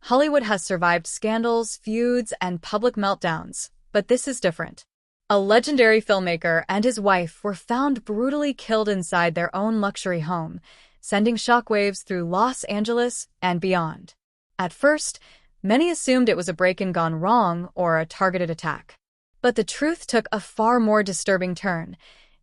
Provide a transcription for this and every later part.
Hollywood has survived scandals, feuds, and public meltdowns, but this is different. A legendary filmmaker and his wife were found brutally killed inside their own luxury home, sending shockwaves through Los Angeles and beyond. At first, many assumed it was a break-in gone wrong or a targeted attack. But the truth took a far more disturbing turn.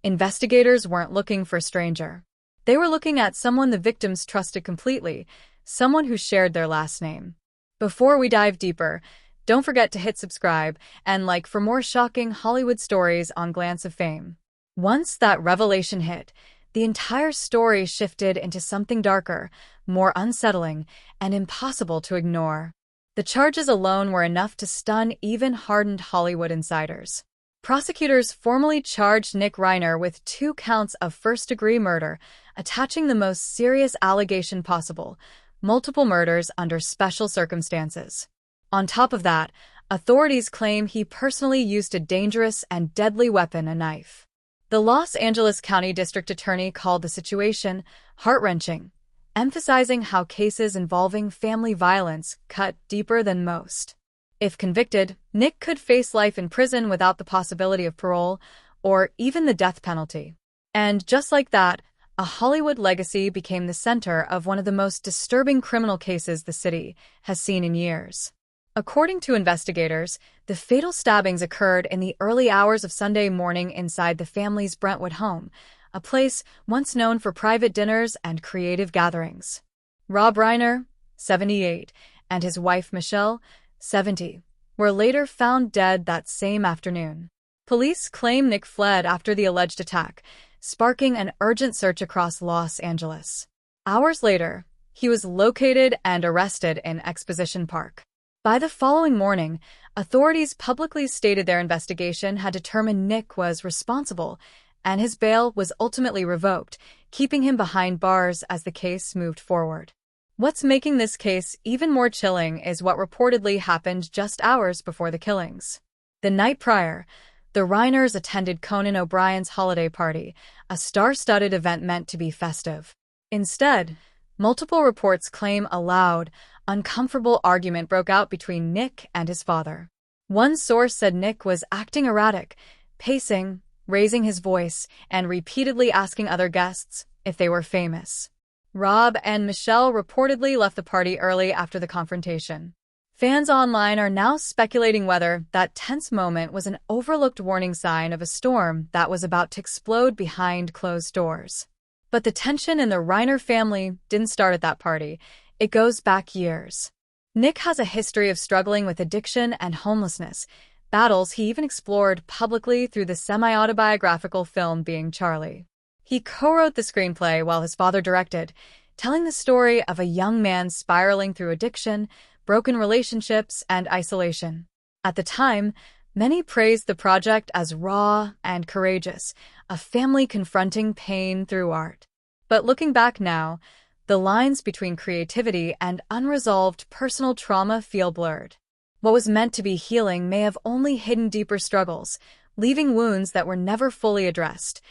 Investigators weren't looking for a stranger. They were looking at someone the victims trusted completely, someone who shared their last name. Before we dive deeper, don't forget to hit subscribe and like for more shocking Hollywood stories on Glance of Fame. Once that revelation hit, the entire story shifted into something darker, more unsettling, and impossible to ignore. The charges alone were enough to stun even hardened Hollywood insiders. Prosecutors formally charged Nick Reiner with 2 counts of first-degree murder, attaching the most serious allegation possible: multiple murders under special circumstances. On top of that, authorities claim he personally used a dangerous and deadly weapon, a knife. The Los Angeles County District Attorney called the situation heart-wrenching, emphasizing how cases involving family violence cut deeper than most. If convicted, Nick could face life in prison without the possibility of parole or even the death penalty. And just like that, a Hollywood legacy became the center of one of the most disturbing criminal cases the city has seen in years. According to investigators, the fatal stabbings occurred in the early hours of Sunday morning inside the family's Brentwood home, a place once known for private dinners and creative gatherings. Rob Reiner, 78, and his wife Michelle, 70, were later found dead that same afternoon. Police claim Nick fled after the alleged attack, sparking an urgent search across Los Angeles. Hours later, he was located and arrested in Exposition Park. By the following morning, authorities publicly stated their investigation had determined Nick was responsible, and his bail was ultimately revoked, keeping him behind bars as the case moved forward. What's making this case even more chilling is what reportedly happened just hours before the killings. The night prior, the Reiners attended Conan O'Brien's holiday party, a star-studded event meant to be festive. Instead, multiple reports claim a loud, uncomfortable argument broke out between Nick and his father. One source said Nick was acting erratic, pacing, raising his voice, and repeatedly asking other guests if they were famous. Rob and Michelle reportedly left the party early after the confrontation. Fans online are now speculating whether that tense moment was an overlooked warning sign of a storm that was about to explode behind closed doors. But the tension in the Reiner family didn't start at that party. It goes back years. Nick has a history of struggling with addiction and homelessness, battles he even explored publicly through the semi-autobiographical film Being Charlie. He co-wrote the screenplay while his father directed, telling the story of a young man spiraling through addiction, broken relationships, and isolation. At the time, many praised the project as raw and courageous, a family confronting pain through art. But looking back now, the lines between creativity and unresolved personal trauma feel blurred. What was meant to be healing may have only hidden deeper struggles, leaving wounds that were never fully addressed,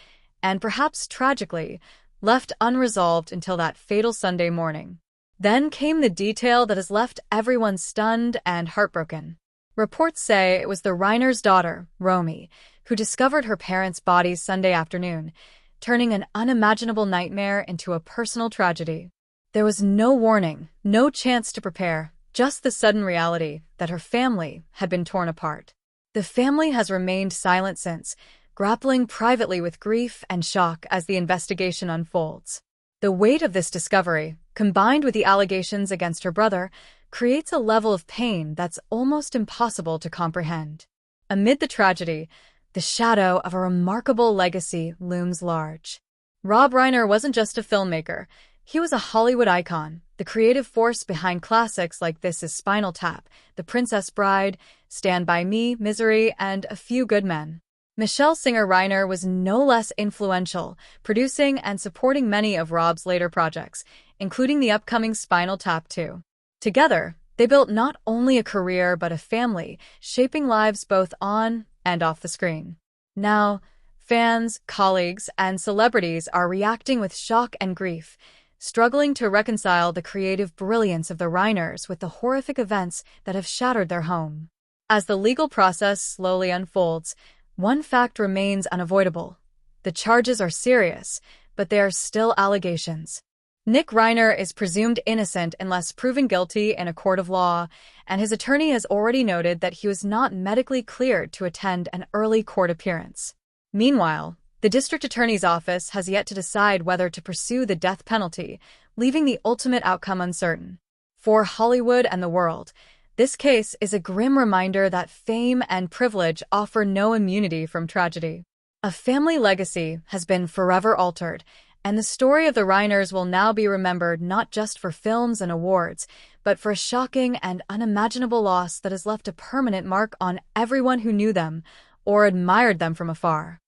and perhaps tragically, left unresolved until that fatal Sunday morning. Then came the detail that has left everyone stunned and heartbroken. Reports say it was the Reiner's daughter, Romy, who discovered her parents' bodies Sunday afternoon, turning an unimaginable nightmare into a personal tragedy. There was no warning, no chance to prepare, just the sudden reality that her family had been torn apart. The family has remained silent since, grappling privately with grief and shock as the investigation unfolds. The weight of this discovery, combined with the allegations against her brother, creates a level of pain that's almost impossible to comprehend. Amid the tragedy, the shadow of a remarkable legacy looms large. Rob Reiner wasn't just a filmmaker. He was a Hollywood icon, the creative force behind classics like This Is Spinal Tap, The Princess Bride, Stand By Me, Misery, and A Few Good Men. Michelle Singer Reiner was no less influential, producing and supporting many of Rob's later projects, including the upcoming Spinal Tap 2. Together, they built not only a career but a family, shaping lives both on and off the screen. Now, fans, colleagues, and celebrities are reacting with shock and grief. struggling to reconcile the creative brilliance of the Reiners with the horrific events that have shattered their home. As the legal process slowly unfolds, one fact remains unavoidable. The charges are serious, but they are still allegations. Nick Reiner is presumed innocent unless proven guilty in a court of law, and his attorney has already noted that he was not medically cleared to attend an early court appearance. Meanwhile, the district attorney's office has yet to decide whether to pursue the death penalty, leaving the ultimate outcome uncertain. For Hollywood and the world, this case is a grim reminder that fame and privilege offer no immunity from tragedy. A family legacy has been forever altered, and the story of the Reiners will now be remembered not just for films and awards, but for a shocking and unimaginable loss that has left a permanent mark on everyone who knew them or admired them from afar.